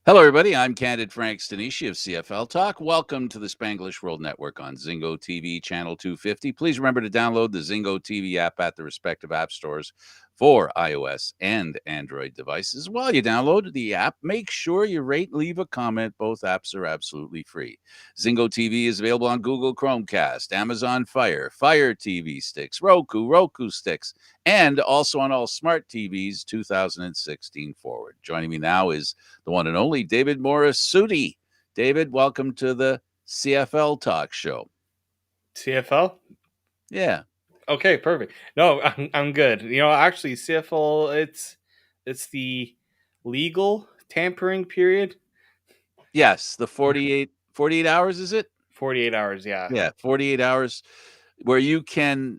Hello, everybody. I'm Candid Frank Stanishi of CFL Talk. Welcome to the Spanglish World Network on Zingo TV, channel 250. Please remember to download the Zingo TV app at the respective app stores for iOS and Android devices. While you download the app, make sure you rate and leave a comment. Both apps are absolutely free. Zingo TV is available on Google Chromecast, Amazon Fire TV sticks, Roku sticks, and also on all smart TVs 2016 forward. Joining me now is the one and only David Morris Sudi. David, welcome to the CFL Talk Show. CFL? Yeah. Okay, perfect. No, I'm good. Actually, CFL it's the legal tampering period. Yes, the 48 hours, is it? 48 hours, yeah. Yeah, 48 hours where you can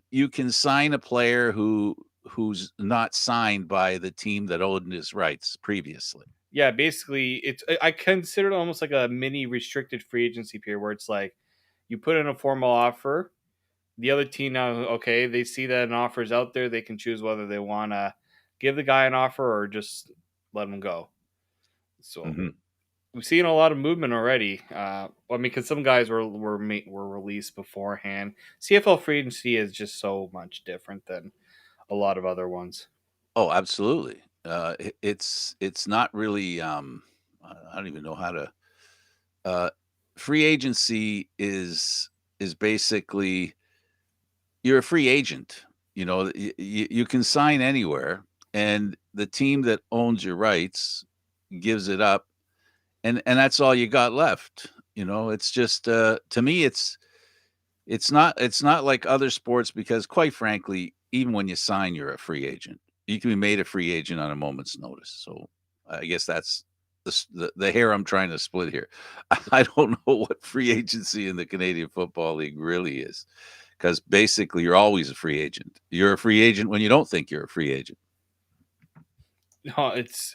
sign a player who's not signed by the team that owned his rights previously. Yeah, basically I consider it almost like a mini restricted free agency period where it's like you put in a formal offer, the other team now, okay, they see that an offer is out there, they can choose whether they want to give the guy an offer or just let him go. So Mm-hmm. we've seen a lot of movement already. Because some guys were released beforehand. CFL free agency is just so much different than a lot of other ones. Oh, absolutely. It's not really. I don't even know how to. Uh, Free agency is basically you're a free agent. You can sign anywhere, and the team that owns your rights gives it up, and that's all you got left. It's just to me, it's not like other sports because, quite frankly, even when you sign, you're a free agent. You can be made a free agent on a moment's notice. So I guess that's the hair I'm trying to split here. I don't know what free agency in the Canadian Football League really is, because basically you're always a free agent. You're a free agent when you don't think you're a free agent. No, it's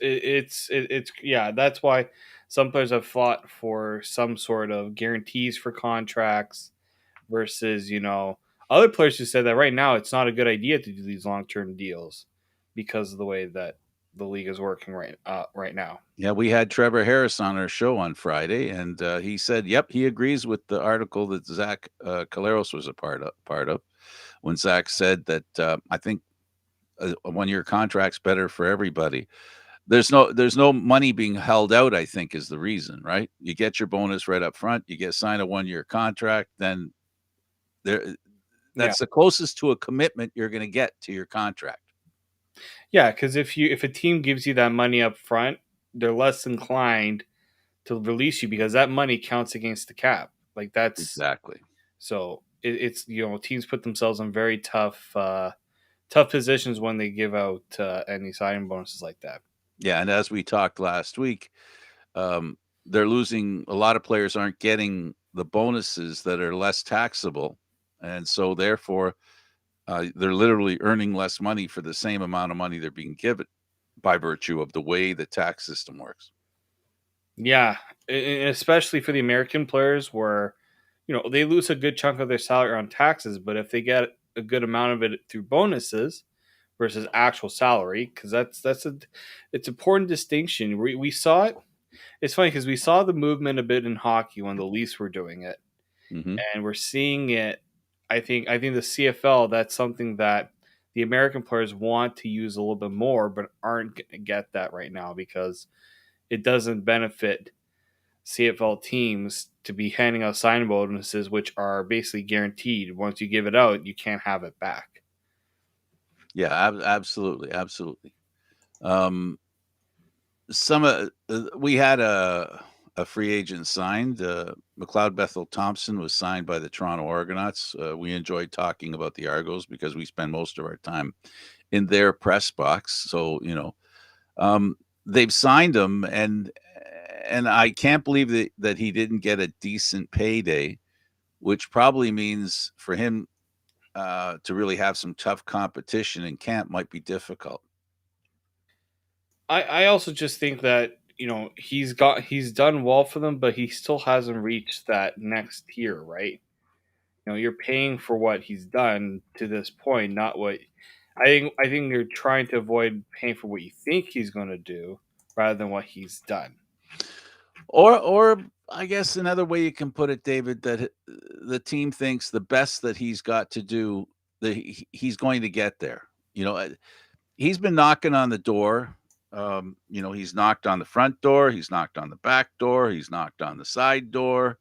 yeah. That's why some players have fought for some sort of guarantees for contracts versus other players who said that right now it's not a good idea to do these long term deals because of the way that the league is working right now. Yeah, we had Trevor Harris on our show on Friday, and he said, "Yep, he agrees with the article that Zach Caleros was a part of when Zach said that I think a 1-year contract's better for everybody. There's no money being held out, I think, is the reason, right? You get your bonus right up front, you get signed a 1-year contract, then there Yeah, that's the closest to a commitment you're going to get to your contract. yeah, because if a team gives you that money up front, they're less inclined to release you because that money counts against the cap. Like that's Exactly. so it's teams put themselves in very tough positions when they give out any signing bonuses like that. Yeah, and as we talked last week, they're losing a lot of players aren't getting the bonuses that are less taxable, and so therefore, they're literally earning less money for the same amount of money they're being given by virtue of the way the tax system works. Yeah, especially for the American players, where they lose a good chunk of their salary on taxes, but if they get a good amount of it through bonuses versus actual salary, because it's important distinction. We saw it. It's funny because we saw the movement a bit in hockey when the Leafs were doing it, Hmm. and we're seeing it. I think the CFL, that's something that the American players want to use a little bit more, but aren't going to get that right now because it doesn't benefit CFL teams to be handing out signing bonuses, which are basically guaranteed. Once you give it out, you can't have it back. Yeah, absolutely, absolutely. Um, some we had a free agent signed. McLeod Bethel Thompson was signed by the Toronto Argonauts. We enjoyed talking about the Argos because we spend most of our time in their press box. So um, they've signed him, and I can't believe that he didn't get a decent payday, which probably means for him to really have some tough competition in camp might be difficult. I also just think that he's done well for them, but he still hasn't reached that next tier, right? You're paying for what he's done to this point, not what I think you're trying to avoid paying for what you think he's going to do rather than what he's done. Or I guess another way you can put it, David, that the team thinks the best that he's got to do, that he's going to get there. You know, he's been knocking on the door. He's knocked on the front door, he's knocked on the back door, he's knocked on the side door.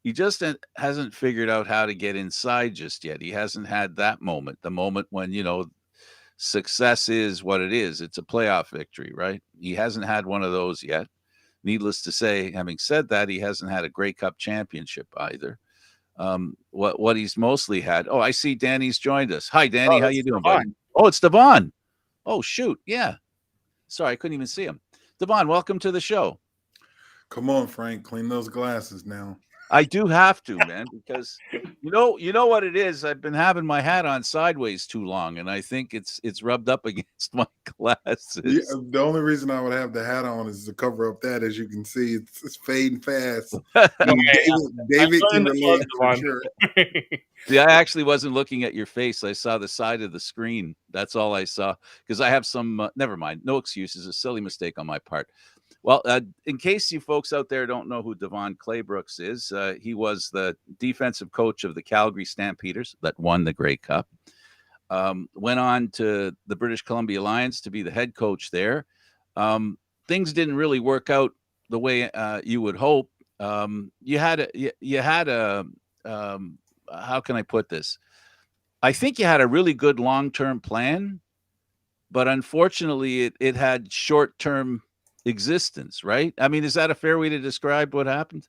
He just hasn't figured out how to get inside just yet. He hasn't had that moment, the moment when, success is what it is. It's a playoff victory, right? He hasn't had one of those yet. Needless to say, having said that, he hasn't had a Grey Cup championship either. What he's mostly had. Oh, I see Danny's joined us. Hi, Danny. Oh, How that's you doing, buddy? fine. Oh, it's Devon. Oh, shoot. Yeah. Sorry, I couldn't even see him. Devon, welcome to the show. Come on, Frank, clean those glasses now. I do have to, man, because you know what it is. I've been having my hat on sideways too long, and I think it's rubbed up against my glasses. Yeah, the only reason I would have the hat on is to cover up that. As you can see, it's fading fast. David can relate for sure. See, I actually wasn't looking at your face. I saw the side of the screen. That's all I saw, because I have some. Never mind. No excuses. A silly mistake on my part. Well, in case you folks out there don't know who Devon Claybrooks is, he was the defensive coach of the Calgary Stampeders that won the Grey Cup. Went on to the British Columbia Lions to be the head coach there. Things didn't really work out the way you would hope. You had a how can I put this? I think you had a really good long-term plan, but unfortunately it had short-term existence, right? I mean, is that a fair way to describe what happened?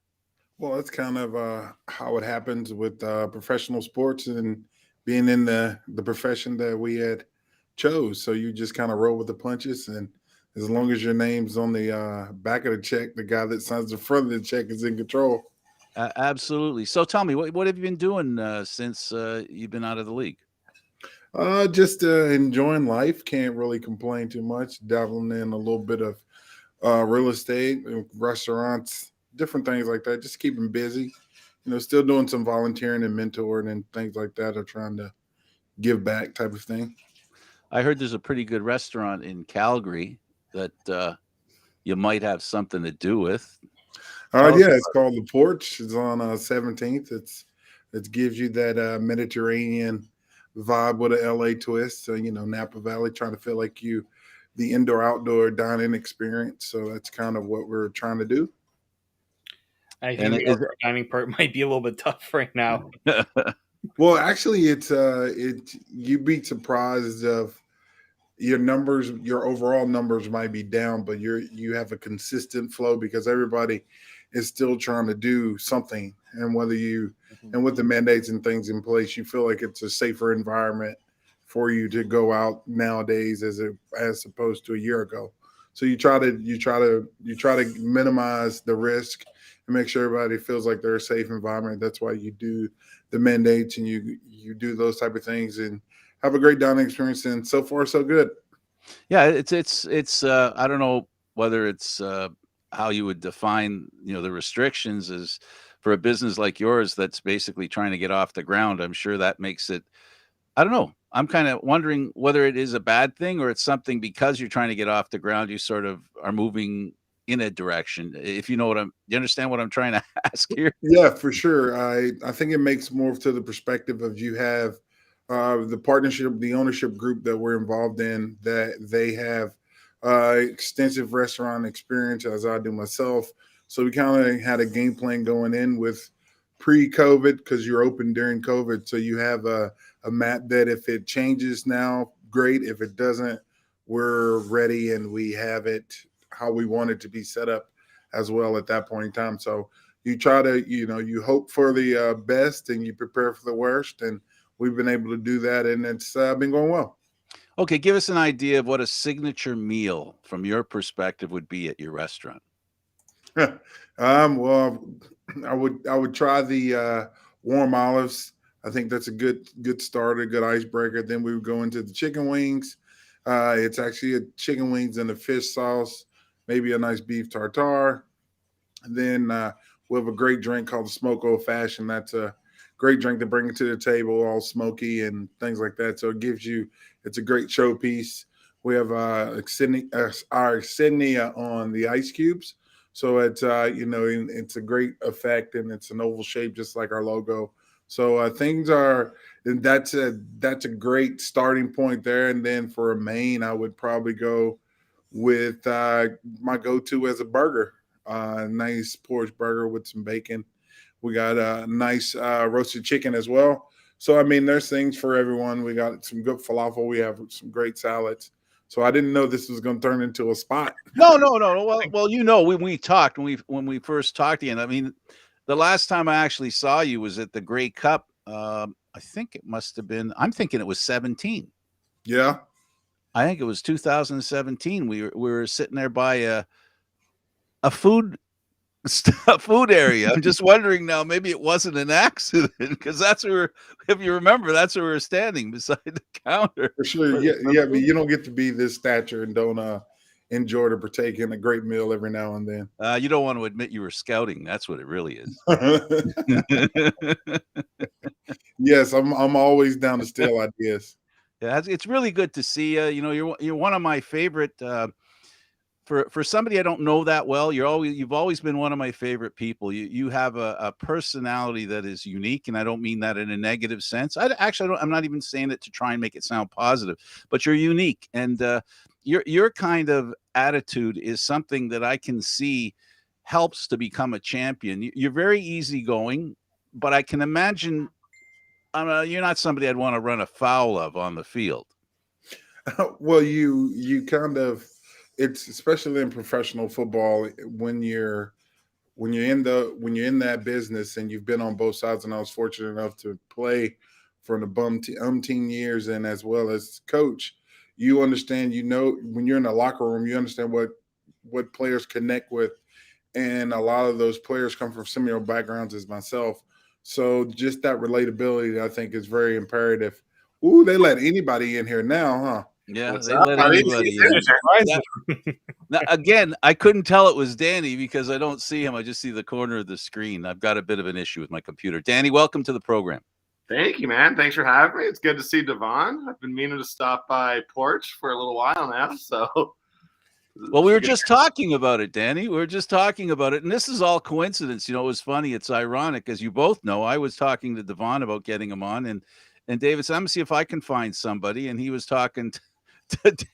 Well, that's kind of how it happens with professional sports and being in the profession that we had chose. So you just kind of roll with the punches, and as long as your name's on the back of the check, the guy that signs the front of the check is in control. Absolutely. So tell me, what have you been doing since you've been out of the league? Just enjoying life. Can't really complain too much. Dabbling in a little bit of real estate, restaurants, different things like that. Just keeping busy. Still doing some volunteering and mentoring and things like that, or trying to give back type of thing. I heard there's a pretty good restaurant in Calgary that you might have something to do with. Yeah, it's called The Porch. It's on 17th. It gives you that Mediterranean vibe with an LA twist. So, Napa Valley, trying to feel like the indoor outdoor dining experience. So that's kind of what we're trying to do. I think the outdoor dining part might be a little bit tough right now. Well, actually, you'd be surprised of your numbers. Your overall numbers might be down, but you have a consistent flow because everybody is still trying to do something. And and with the mandates and things in place, you feel like it's a safer environment for you to go out nowadays as opposed to a year ago. So you try to minimize the risk and make sure everybody feels like they're a safe environment. That's why you do the mandates and you do those type of things and have a great dining experience. And so far, so good. Yeah, it's I don't know whether it's how you would define the restrictions is for a business like yours that's basically trying to get off the ground. I'm sure that makes it, I don't know. I'm kind of wondering whether it is a bad thing or it's something because you're trying to get off the ground, you sort of are moving in a direction. If you understand what I'm trying to ask here? Yeah, for sure. I think it makes more to the perspective of you have the partnership, the ownership group that we're involved in, that they have extensive restaurant experience as I do myself. So we kind of had a game plan going in with pre-COVID because you're open during COVID. So you have a map that if it changes now, great. If it doesn't, we're ready and we have it how we want it to be set up as well at that point in time. So you try to, you hope for the best and you prepare for the worst. And we've been able to do that, and it's been going well. Okay, give us an idea of what a signature meal from your perspective would be at your restaurant. Well, I would try the warm olives. I think that's a good start, a good icebreaker. Then we would go into the chicken wings. It's actually a chicken wings and a fish sauce, maybe a nice beef tartare. And then we have a great drink called the Smoke Old Fashioned. That's a great drink to bring it to the table, all smoky and things like that. So it's a great showpiece. We have our insignia on the ice cubes. So it's it's a great effect, and it's an oval shape just like our logo. So things are, and that's a great starting point there. And then for a main, I would probably go with my go-to as a burger, nice porch burger with some bacon. We got a nice roasted chicken as well. So I mean, there's things for everyone. We got some good falafel. We have some great salads. So I didn't know this was going to turn into a spot. No, no, no. Well, when we talked, when we first talked again, I mean, the last time I actually saw you was at the Grey Cup. I think it must have been. I'm thinking it was 17. Yeah. I think it was 2017. We were sitting there by a food food area. I'm just wondering now, maybe it wasn't an accident, because that's where, if you remember, that's where we're standing beside the counter. For sure. Yeah. But you don't get to be this stature and don't enjoy to partake in a great meal every now and then. You don't want to admit you were scouting. That's what it really is. Yes, I'm always down to steal ideas. Yeah, it's really good to see you. You know, you're one of my favorite. For somebody I don't know that well, you've always been one of my favorite people. You have a personality that is unique, and I don't mean that in a negative sense. I'm not even saying it to try and make it sound positive, but you're unique, and your kind of attitude is something that I can see helps to become a champion. You're very easygoing, but I can imagine you're not somebody I'd want to run afoul of on the field. Well, you kind of, it's especially in professional football when you're in that business and you've been on both sides, and I was fortunate enough to play for the umpteen years, and as well as coach, you understand, when you're in the locker room, you understand what players connect with, and a lot of those players come from similar backgrounds as myself. So just that relatability, I think, is very imperative. Ooh, they let anybody in here now, huh? Yeah, What's they up, let buddy? anybody in. Now, again, I couldn't tell it was Danny because I don't see him. I just see the corner of the screen. I've got a bit of an issue with my computer. Danny, welcome to the program. Thank you, man. Thanks for having me. It's good to see Devon. I've been meaning to stop by Porch for a little while now. So, well, we were just talking about it, Danny. We were just talking about it, and this is all coincidence. You know, it was funny. It's ironic, as you both know. I was talking to Devon about getting him on, and David said, "I'm gonna see if I can find somebody," and he was talking to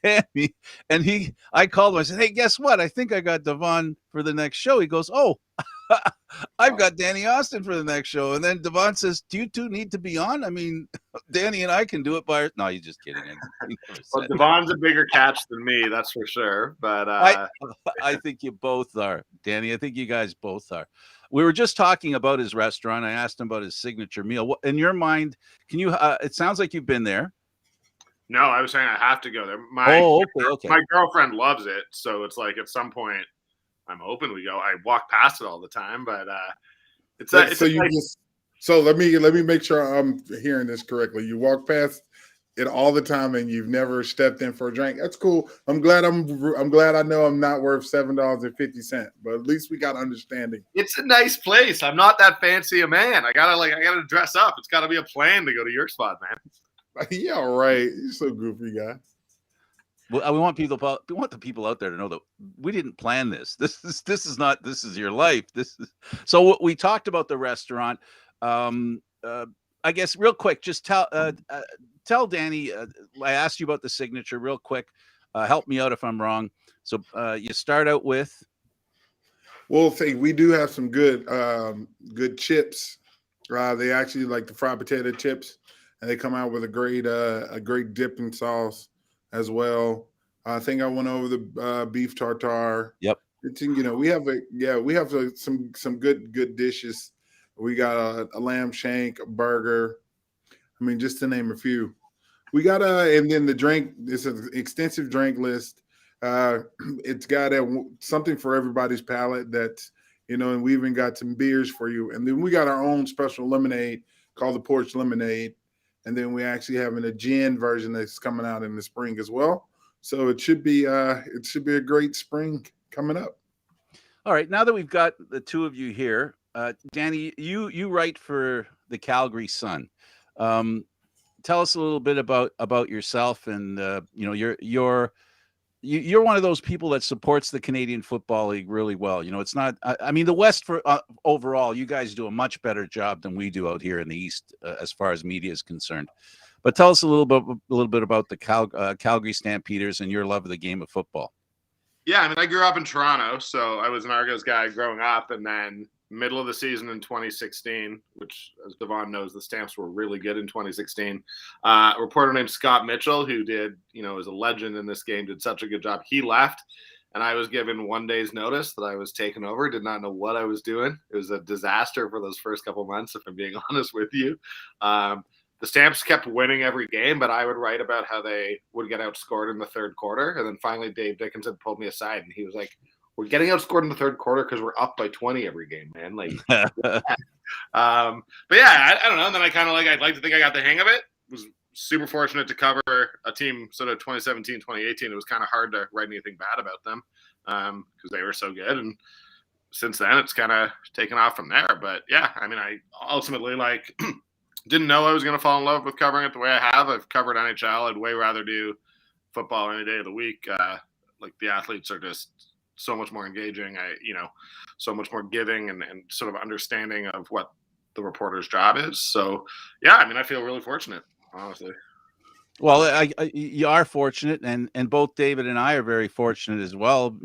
Danny, and I called him. I said, "Hey, guess what? I think I got Devon for the next show." He goes, "Oh, I've got Danny Austin for the next show." And then Devon says, "Do you two need to be on? I mean, Danny and I can do it by." No, you're just kidding. Well, Devon's a bigger catch than me, that's for sure. But I think you both are, Danny. I think you guys both are. We were just talking about his restaurant. I asked him about his signature meal. What, in your mind, can you? It sounds like you've been there. No, I was saying I have to go there. Okay. My girlfriend loves it, so it's like at some point I'm hoping we go. I walk past it all the time, but so let me make sure I'm hearing this correctly. You walk past it all the time, and you've never stepped in for a drink. That's cool. I'm glad I know I'm not worth $7.50, but at least we got understanding. It's a nice place. I'm not that fancy a man. I gotta dress up. It's got to be a plan to go to your spot, man. Yeah, right. You're so goofy, guy. Well, we want the people out there to know that we didn't plan this. This is your life. So we talked about the restaurant. I guess real quick, just tell Danny. I asked you about the signature real quick. Help me out if I'm wrong. So you start out with. Well, we do have some good chips. They actually like the fried potato chips, and they come out with a great dipping sauce as well. I think I went over the beef tartare. Yep. We have some good dishes. We got a lamb shank, a burger. I mean, just to name a few. We got and then the drink. It's an extensive drink list. It's got something for everybody's palate. And we even got some beers for you. And then we got our own special lemonade called the Porch Lemonade. And then we actually having a gin version that's coming out in the spring as well. So it should be a great spring coming up. All right. Now that we've got the two of you here, Danny, you write for the Calgary Sun. Tell us a little bit about yourself and your you're one of those people that supports the Canadian Football League really well. It's not. I mean, the West for overall, you guys do a much better job than we do out here in the East as far as media is concerned. But tell us a little bit about the Calgary Stampeders and your love of the game of football. Yeah, I mean, I grew up in Toronto, so I was an Argos guy growing up, and then middle of the season in 2016, which, as Devon knows, the Stamps were really good in 2016. A reporter named Scott Mitchell, who is a legend in this game, did such a good job. He left, and I was given 1 day's notice that I was taken over. Did not know what I was doing. It was a disaster for those first couple months, if I'm being honest with you. The Stamps kept winning every game, but I would write about how they would get outscored in the third quarter. And then finally, Dave Dickinson pulled me aside, and he was like, "We're getting outscored in the third quarter because we're up by 20 every game, man." Like, but yeah, I don't know. And then I'd like to think I got the hang of it. Was super fortunate to cover a team sort of 2017, 2018. It was kind of hard to write anything bad about them because they were so good. And since then, it's kind of taken off from there. But yeah, I mean, I ultimately didn't know I was going to fall in love with covering it the way I have. I've covered NHL. I'd way rather do football any day of the week. The athletes are just so much more engaging. So much more giving and sort of understanding of what the reporter's job is. So yeah, I mean, I feel really fortunate, honestly. Well, you are fortunate, and both David and I are very fortunate as well.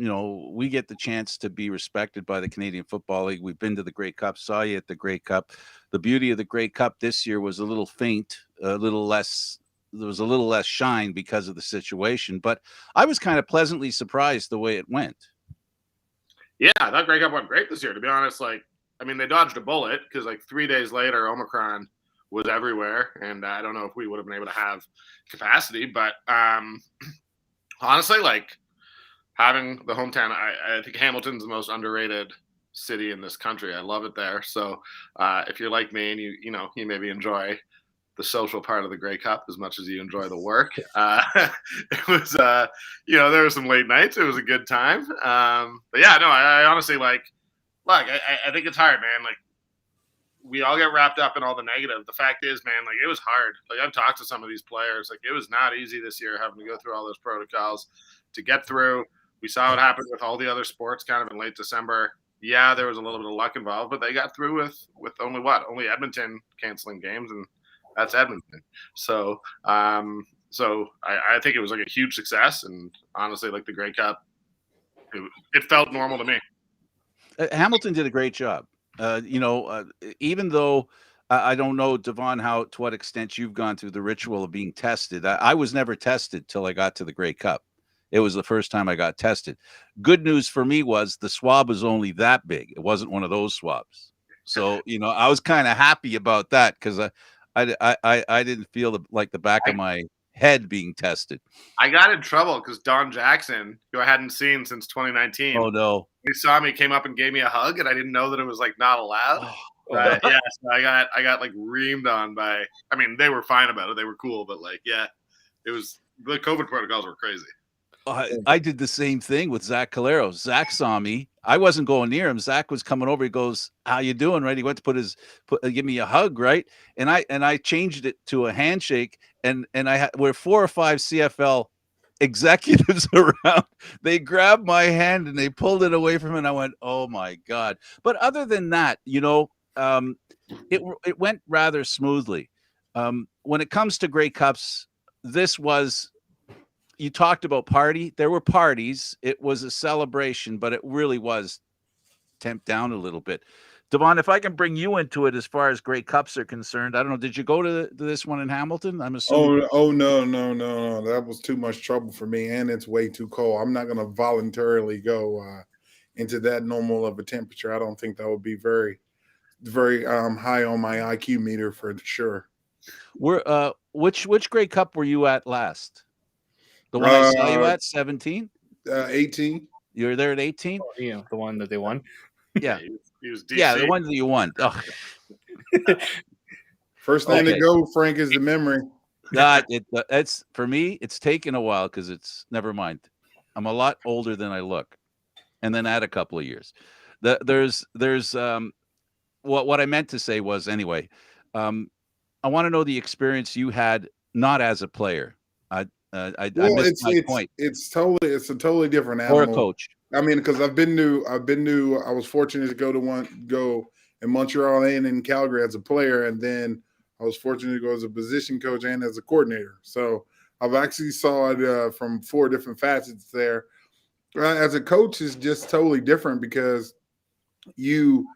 We get the chance to be respected by the Canadian Football League. We've been to the Grey Cup, saw you at the Grey Cup. The beauty of the Grey Cup this year was a little faint, a little less. There was a little less shine because of the situation, but I was kind of pleasantly surprised the way it went. Yeah, that Grey Cup went great this year, to be honest. They dodged a bullet because 3 days later, Omicron was everywhere, and I don't know if we would have been able to have capacity, but honestly, having the hometown, I think Hamilton's the most underrated city in this country. I love it there. So if you're like me and you maybe enjoy the social part of the Grey Cup as much as you enjoy the work, it was there were some late nights. It was a good time. But yeah, no, I honestly I think it's hard, man. We all get wrapped up in all the negative. The fact is, man, it was hard. I've talked to some of these players. It was not easy this year having to go through all those protocols to get through. We saw what happened with all the other sports kind of in late December. Yeah, there was a little bit of luck involved, but they got through with only Edmonton canceling games, and that's Edmonton. So I think it was a huge success, and honestly, the Grey Cup, it felt normal to me. Hamilton did a great job. Even though I don't know, Devon, to what extent you've gone through the ritual of being tested. I was never tested till I got to the Grey Cup. It was the first time I got tested. Good news for me was the swab was only that big. It wasn't one of those swabs. So, I was kind of happy about that because I didn't feel the back of my head being tested. I got in trouble because Don Jackson, who I hadn't seen since 2019. Oh no. He saw me, came up and gave me a hug, and I didn't know that it was not allowed. Yeah, so I got reamed on by. I mean, they were fine about it; they were cool, but it was the COVID protocols were crazy. I did the same thing with Zach Calero. Zach saw me. I wasn't going near him. Zach was coming over. He goes, "How you doing?" Right? He went to give me a hug, right? And I changed it to a handshake. And we're 4 or 5 CFL executives around. They grabbed my hand and they pulled it away from me. And I went, "Oh my God!" But other than that, it went rather smoothly. When it comes to Grey Cups, this was. You talked about party. There were parties. It was a celebration, but it really was tamped down a little bit. Devon, if I can bring you into it as far as Grey Cups are concerned, I don't know. Did you go to this one in Hamilton? I'm assuming. Oh no. That was too much trouble for me, and it's way too cold. I'm not going to voluntarily go into that normal of a temperature. I don't think that would be very, very high on my IQ meter for sure. Which Grey Cup were you at last? The one I saw you at 17? 18. You were there at 18? The one that they won. Yeah. He was DC. Yeah, the one that you won. Oh. First thing to go, Frank, is the memory. It's for me, it's taken a while because it's never mind. I'm a lot older than I look. And then add a couple of years. There's what I meant to say was anyway, I want to know the experience you had not as a player. I Well, missed my point. it's a totally different Or a animal. coach. I mean, because I was fortunate to go in Montreal and in Calgary as a player, and then I was fortunate to go as a position coach and as a coordinator. So I've actually saw it from 4 different facets there. As a coach, is just totally different because you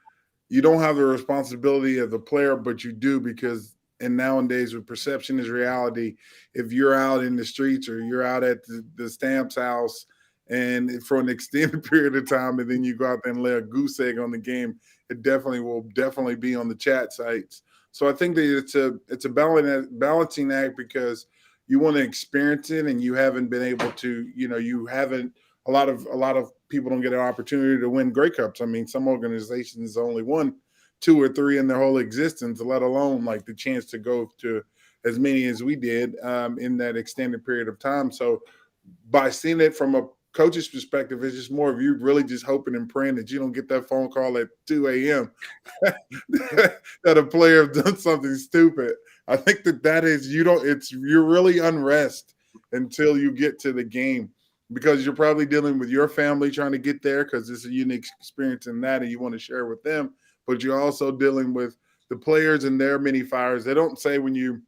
you don't have the responsibility of the player, but you do because and nowadays with perception is reality. If you're out in the streets or you're out at the Stamps house and for an extended period of time, and then you go out there and lay a goose egg on the game, it definitely be on the chat sites. So I think that it's a balancing act because you want to experience it and you haven't been able to, you haven't a lot of people don't get an opportunity to win Grey Cups. I mean, some organizations only won 2 or 3 in their whole existence, let alone like the chance to go to as many as we did in that extended period of time. So by seeing it from a coach's perspective, it's just more of you really just hoping and praying that you don't get that phone call at 2 a.m. that a player has done something stupid. I think that is you're really unrest until you get to the game because you're probably dealing with your family trying to get there because it's a unique experience in that and you want to share with them, but you're also dealing with the players and their many fires. They don't say when you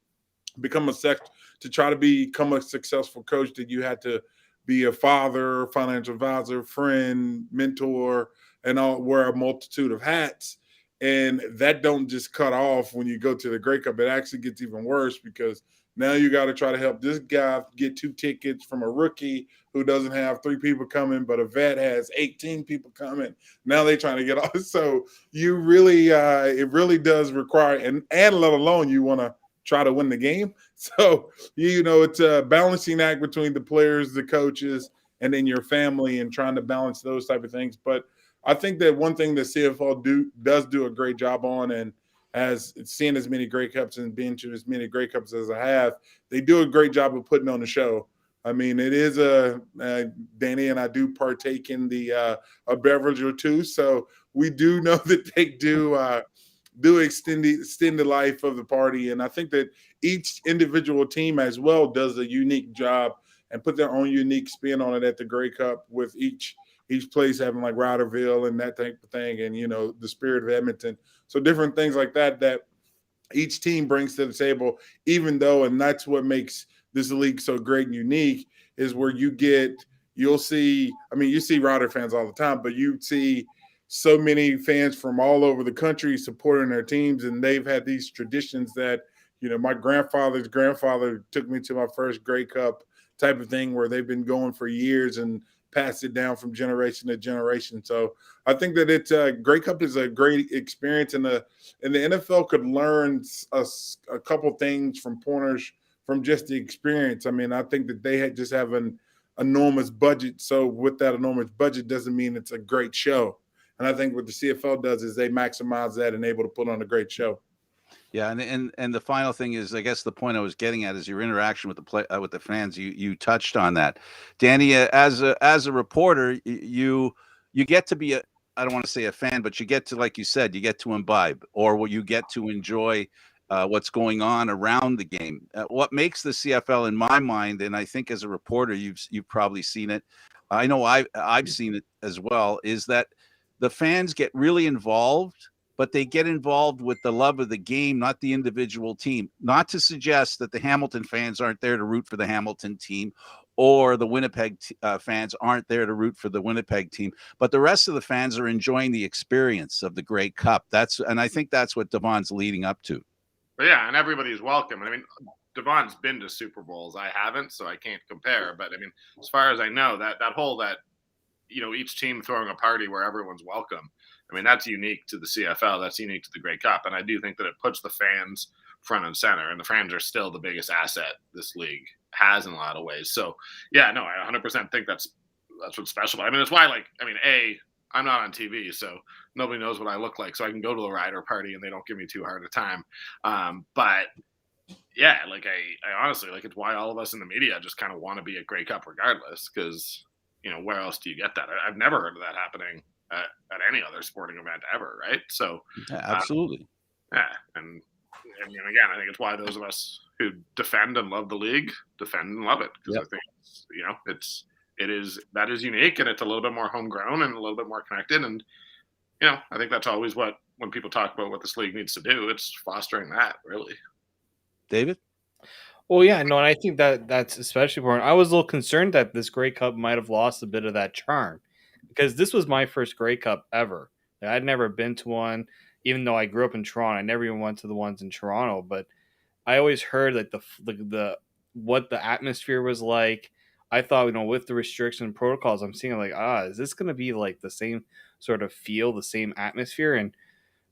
become to try to become a successful coach that you had to be a father, financial advisor, friend, mentor, and all wear a multitude of hats. And that don't just cut off when you go to the Grey Cup. It actually gets even worse because now you got to try to help this guy get 2 tickets from a rookie who doesn't have 3 people coming, but a vet has 18 people coming. Now they're trying to get off. So you really, it really does require, and let alone you want to try to win the game. So, it's a balancing act between the players, the coaches, and then your family and trying to balance those type of things. But I think that one thing the CFL does do a great job on, and as seeing as many Grey Cups and being to as many Grey Cups as I have, they do a great job of putting on the show. I mean, it is Danny and I do partake in a beverage or two, so we do know that they do extend the life of the party. And I think that each individual team as well does a unique job and put their own unique spin on it at the Grey Cup with each place having like Riderville and that type of thing and, the spirit of Edmonton. So different things like that each team brings to the table, even though, and that's what makes this league so great and unique is where you see Rider fans all the time, but you see so many fans from all over the country supporting their teams, and they've had these traditions that, my grandfather's grandfather took me to my first Grey Cup type of thing where they've been going for years and passed it down from generation to generation. So I think that it's Grey Cup is a great experience, and the NFL could learn a couple things from pointers from just the experience. I mean, I think that they just have an enormous budget. So with that enormous budget doesn't mean it's a great show. And I think what the CFL does is they maximize that and able to put on a great show. Yeah, and the final thing is, I guess the point I was getting at is your interaction with with the fans. You touched on that, Danny. As a reporter, you get to be I don't want to say a fan, but you get to, like you said, you get to imbibe, or you get to enjoy what's going on around the game. What makes the CFL, in my mind, and I think as a reporter, you've probably seen it. I know I've seen it as well. Is that the fans get really involved, but they get involved with the love of the game, not the individual team. Not to suggest that the Hamilton fans aren't there to root for the Hamilton team, or the Winnipeg fans aren't there to root for the Winnipeg team, but the rest of the fans are enjoying the experience of the Grey Cup. And I think that's what Devon's leading up to. But yeah, and everybody's welcome. I mean, Devon's been to Super Bowls. I haven't, so I can't compare. But I mean, as far as I know, that each team throwing a party where everyone's welcome. I mean, that's unique to the CFL. That's unique to the Grey Cup. And I do think that it puts the fans front and center. And the fans are still the biggest asset this league has in a lot of ways. So, yeah, no, I 100% think that's what's special. I mean, it's why, I'm not on TV, so nobody knows what I look like. So I can go to a Rider party and they don't give me too hard a time. But, yeah, I honestly, it's why all of us in the media just kind of want to be at Grey Cup regardless because, where else do you get that? I've never heard of that happening at any other sporting event ever, right? So yeah, absolutely. And again, I think it's why those of us who defend and love the league defend and love it, because Yep. I think that is unique, and it's a little bit more homegrown and a little bit more connected. And I think that's always when people talk about what this league needs to do, it's fostering that, really. David? Well, yeah, no, and I think that's especially important. I was a little concerned that this Grey Cup might have lost a bit of that charm, because this was my first Grey Cup ever. I'd never been to one, even though I grew up in Toronto. I never even went to the ones in Toronto, but I always heard that the what the atmosphere was like. I thought, with the restriction and protocols, I'm seeing like, is this going to be like the same sort of feel, the same atmosphere? And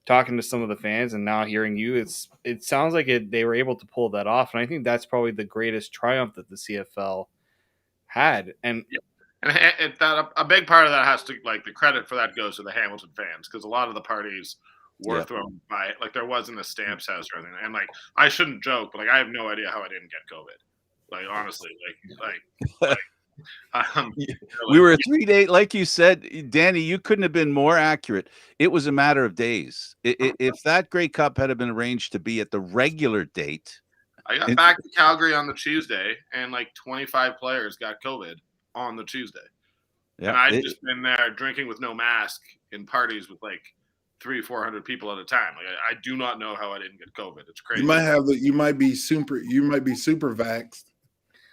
talking to some of the fans and now hearing you, it sounds like they were able to pull that off. And I think that's probably the greatest triumph that the CFL had. And a big part of that has to, like, the credit for that goes to the Hamilton fans, because a lot of the parties were thrown by, like, there wasn't a Stamps house or anything. And, like, I shouldn't joke, but, like, I have no idea how I didn't get COVID. Like, honestly, We were a 3-day, like you said, Danny, you couldn't have been more accurate. It was a matter of days. If that Grey Cup had been arranged to be at the regular date. I got back to Calgary on the Tuesday, and like 25 players got COVID on the Tuesday. Yeah, and I'd just been there drinking with no mask in parties with like 300-400 people at a time. Like, I do not know how I didn't get COVID. It's crazy. You might be super vaxxed.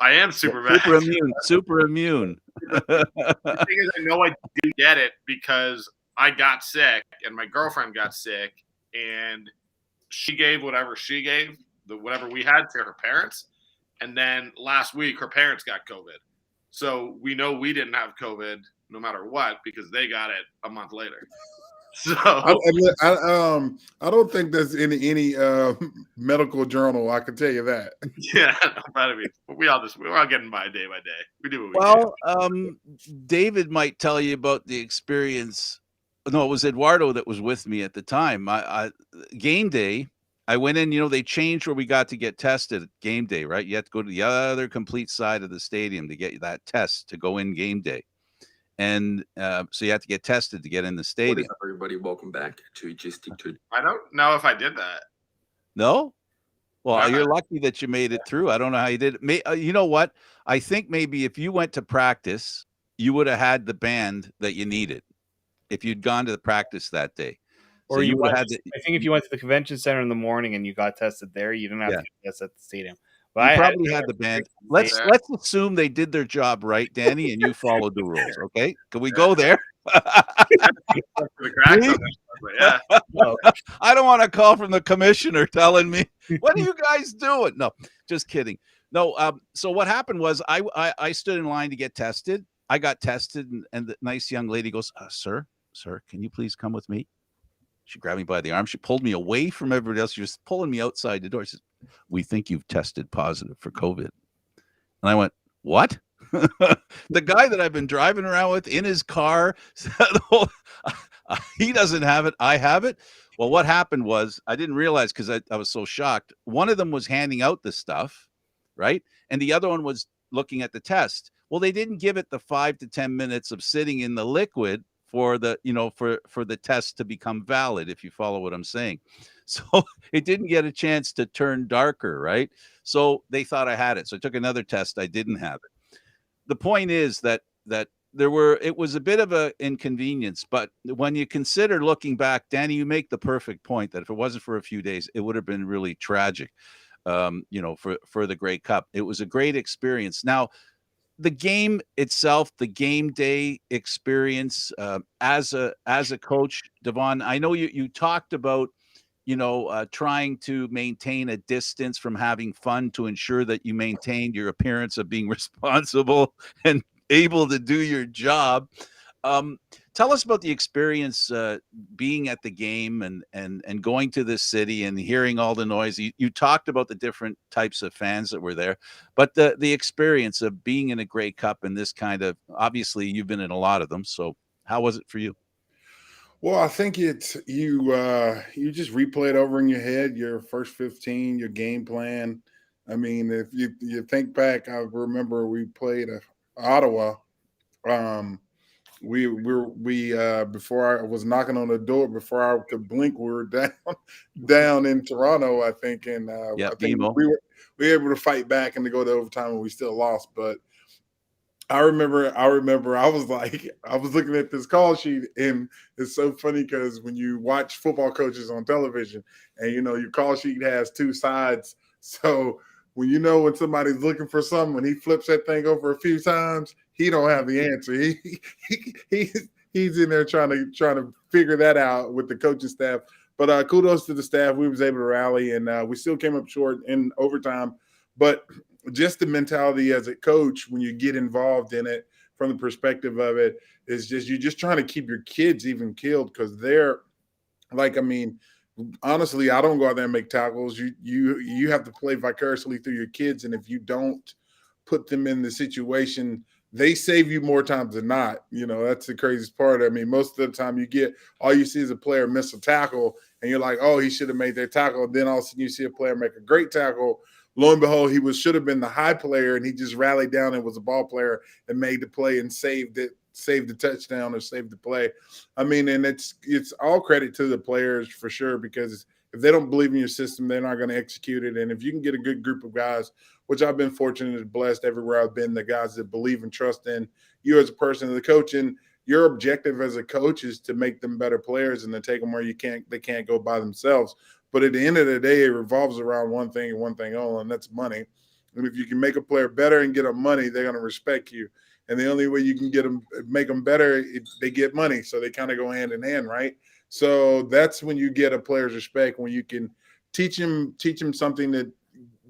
I am super vaxxed. Super immune. The thing is, I know I didn't get it because I got sick and my girlfriend got sick, and she gave whatever she gave, whatever we had, to her parents. And then last week, her parents got COVID. So we know we didn't have COVID no matter what, because they got it a month later. So I don't think there's any medical journal. I can tell you that. Yeah, we're all getting by day. We do what we can. David might tell you about the experience. No, it was Eduardo that was with me at the time. I game day, I went in. They changed where we got to get tested at game day, right? You have to go to the other complete side of the stadium to get that test to go in game day. And so you have to get tested to get in the stadium. What is up, everybody? Welcome back to Gistic. I don't know if I did that. No? Well, you're lucky that you made it through. I don't know how you did it. You know what? I think maybe if you went to practice, you would have had the band that you needed if you'd gone to the practice that day. Or you would have had I think if you went to the convention center in the morning and you got tested there, you didn't have to get tested at the stadium. But you probably had the band. Let's assume they did their job right, Danny, and you followed the rules. Okay, can we go there? Yeah. I don't want to call from the commissioner telling me, what are you guys doing? No, just kidding. No. So what happened was I stood in line to get tested. I got tested, and the nice young lady goes, sir, can you please come with me? She grabbed me by the arm. She pulled me away from everybody else. She was pulling me outside the door. She says, "We think you've tested positive for COVID." And I went, "What?" The guy that I've been driving around with in his car said, he doesn't have it. I have it. Well, what happened was I didn't realize, because I was so shocked. One of them was handing out the stuff, right? And the other one was looking at the test. Well, they didn't give it the 5 to 10 minutes of sitting in the liquid for the, for the test to become valid, if you follow what I'm saying. So it didn't get a chance to turn darker, right? So they thought I had it. So I took another test. I didn't have it. The point is that it was a bit of an inconvenience, but when you consider looking back, Danny, you make the perfect point that if it wasn't for a few days, it would have been really tragic, for the Grey Cup. It was a great experience. Now, the game itself, the game day experience, as a coach, Devon, I know you talked about, trying to maintain a distance from having fun to ensure that you maintained your appearance of being responsible and able to do your job. Tell us about the experience being at the game and going to this city and hearing all the noise. You talked about the different types of fans that were there, but the experience of being in a Grey Cup and this kind of, obviously you've been in a lot of them. So how was it for you? Well, I think it's you just replay it over in your head, your first 15, your game plan. I mean, if you think back, I remember we played Ottawa we before I was knocking on the door, before I could blink, we were down in Toronto, I think, and I think BMO. we were able to fight back and to go to overtime, and we still lost. But I remember I was like, I was looking at this call sheet, and it's so funny because when you watch football coaches on television, and your call sheet has two sides, so when somebody's looking for something, when he flips that thing over a few times, he don't have the answer. He's in there trying to figure that out with the coaching staff. But kudos to the staff. We was able to rally, and we still came up short in overtime. But just the mentality as a coach when you get involved in it from the perspective of it is just you're just trying to keep your kids even killed because they're like, honestly, I don't go out there and make tackles. You have to play vicariously through your kids, and if you don't put them in the situation, they save you more times than not. That's the craziest part. Most of the time all you see is a player miss a tackle, and you're like, oh, he should have made that tackle. Then all of a sudden you see a player make a great tackle. Lo and behold, he should have been the high player, and he just rallied down and was a ball player and made the play and saved the touchdown or saved the play. And it's all credit to the players for sure, because if they don't believe in your system, they're not going to execute it. And if you can get a good group of guys, which I've been fortunate and blessed everywhere I've been, the guys that believe and trust in you as a person, the coach, and your objective as a coach is to make them better players and to take them where they can't go by themselves. But at the end of the day, it revolves around one thing and one thing only, and that's money. And if you can make a player better and get them money, they're going to respect you. And the only way you can make them better, they get money. So they kind of go hand in hand, right? So that's when you get a player's respect, when you can teach him something that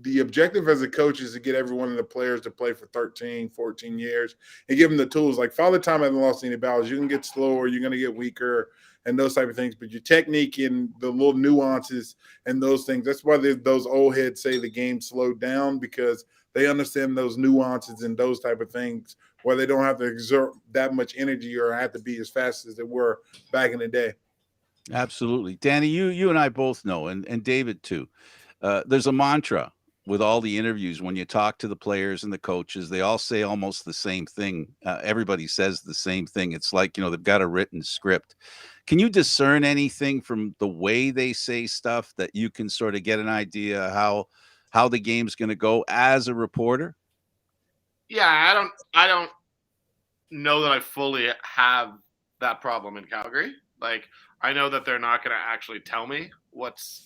the objective as a coach is to get every one of the players to play for 13, 14 years and give them the tools. Like Father Time hasn't lost any battles. You can get slower, you're going to get weaker and those type of things. But your technique and the little nuances and those things, that's why those old heads say the game slowed down, because they understand those nuances and those type of things where they don't have to exert that much energy or have to be as fast as they were back in the day. Absolutely. Danny, you and I both know, and David too. There's a mantra with all the interviews. When you talk to the players and the coaches, they all say almost the same thing. Everybody says the same thing. It's like, they've got a written script. Can you discern anything from the way they say stuff that you can sort of get an idea how the game's going to go as a reporter? Yeah, I don't know that I fully have that problem in Calgary. Like, I know that they're not going to actually tell me what's,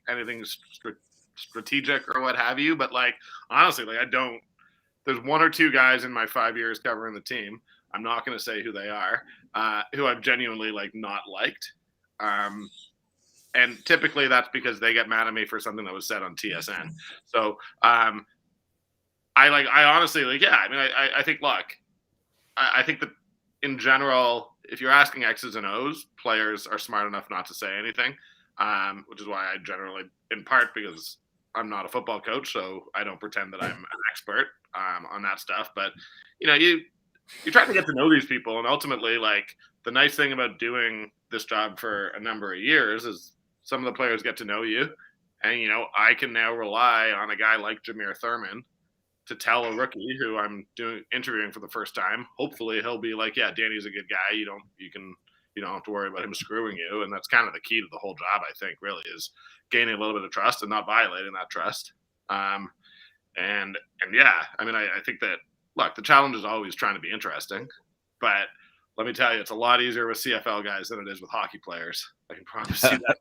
anything strategic or what have you. But like, honestly, like there's one or two guys in my 5 years covering the team. I'm not going to say who they are, who I've genuinely not liked. And typically that's because they get mad at me for something that was said on TSN. So, I honestly I think, look, I think that in general, if you're asking X's and O's, players are smart enough not to say anything, which is why I generally, in part because I'm not a football coach, so I don't pretend that I'm an expert on that stuff. But, you're trying to get to know these people. And ultimately, the nice thing about doing this job for a number of years is some of the players get to know you. And, I can now rely on a guy like Jameer Thurman to tell a rookie who I'm interviewing for the first time. Hopefully he'll be like, yeah, Danny's a good guy. You don't have to worry about him screwing you. And that's kind of the key to the whole job, I think, really, is gaining a little bit of trust and not violating that trust. And yeah, I think that, look, the challenge is always trying to be interesting, but let me tell you, it's a lot easier with CFL guys than it is with hockey players. I can promise you that.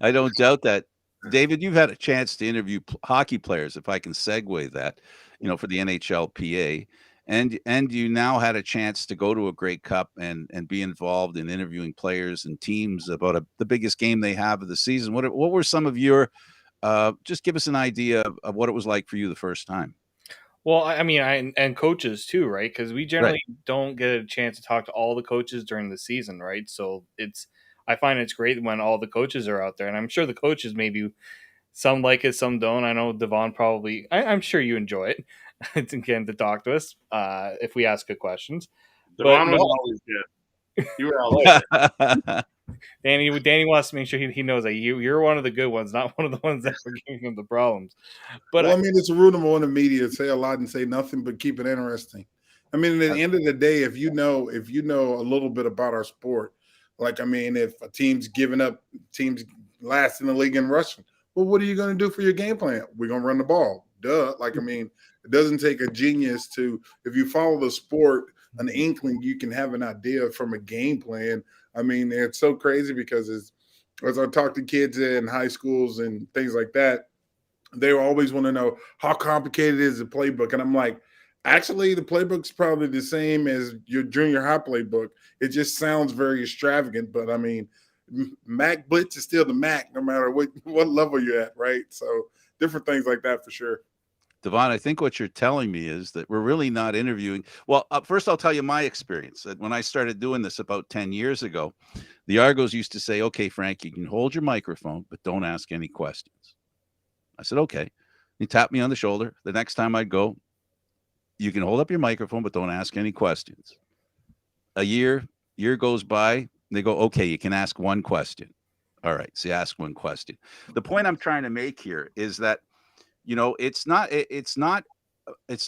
I don't doubt that. David, you've had a chance to interview hockey players, if I can segue that, for the NHLPA, and you now had a chance to go to a Grey Cup and be involved in interviewing players and teams about the biggest game they have of the season. What were some of your, just give us an idea of what it was like for you the first time? Well, and coaches too, right? Because we generally don't get a chance to talk to all the coaches during the season, right? So I find it's great when all the coaches are out there, and I'm sure the coaches, maybe some like it, some don't. I know Devon probably. I'm sure you enjoy it. It's again to talk to us if we ask good questions. Devon was always good. You were always Danny wants to make sure he knows that you're one of the good ones, not one of the ones that are giving him the problems. But it's a rule number one in media: say a lot and say nothing, but keep it interesting. I mean, at the end of the day, if you know a little bit about our sport, like I mean, if a team's last in the league in rushing, well, what are you going to do for your game plan? We're going to run the ball. Duh. Like I mean, it doesn't take a genius to if you follow the sport, an inkling, you can have an idea from a game plan. I mean, it's so crazy because as I talk to kids in high schools and things like that, they always want to know how complicated is the playbook. And I'm like, actually, the playbook's probably the same as your junior high playbook. It just sounds very extravagant, but I mean, Mac Blitz is still the Mac, no matter what level you're at, right? So different things like that for sure. Devon, I think what you're telling me is that we're really not interviewing. Well, first I'll tell you my experience. That when I started doing this about 10 years ago, the Argos used to say, okay, Frank, you can hold your microphone, but don't ask any questions. I said, okay. He tapped me on the shoulder. The next time I'd go, you can hold up your microphone, but don't ask any questions. A year goes by. They go, okay, you can ask one question. All right, so you ask one question. The point I'm trying to make here is that, it's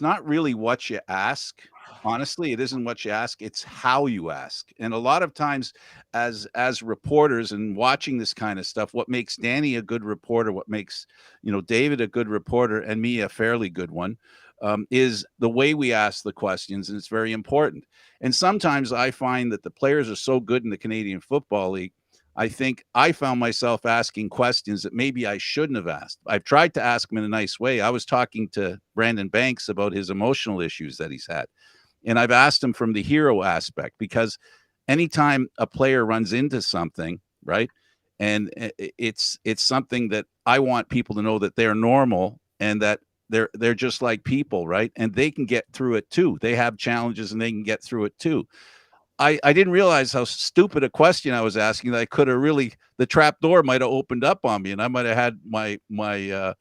not really what you ask. Honestly, it isn't what you ask, it's how you ask. And a lot of times as reporters and watching this kind of stuff, what makes Danny a good reporter, what makes, David a good reporter and me a fairly good one, is the way we ask the questions. And it's very important. And sometimes I find that the players are so good in the Canadian Football League, I think I found myself asking questions that maybe I shouldn't have asked. I've tried to ask him in a nice way. I was talking to Brandon Banks about his emotional issues that he's had. And I've asked him from the hero aspect, because anytime a player runs into something, right, and it's something that I want people to know that they're normal and that they're just like people, right? And they can get through it too. They have challenges and they can get through it too. I didn't realize how stupid a question I was asking that I could have really, the trap door might have opened up on me and I might have had my my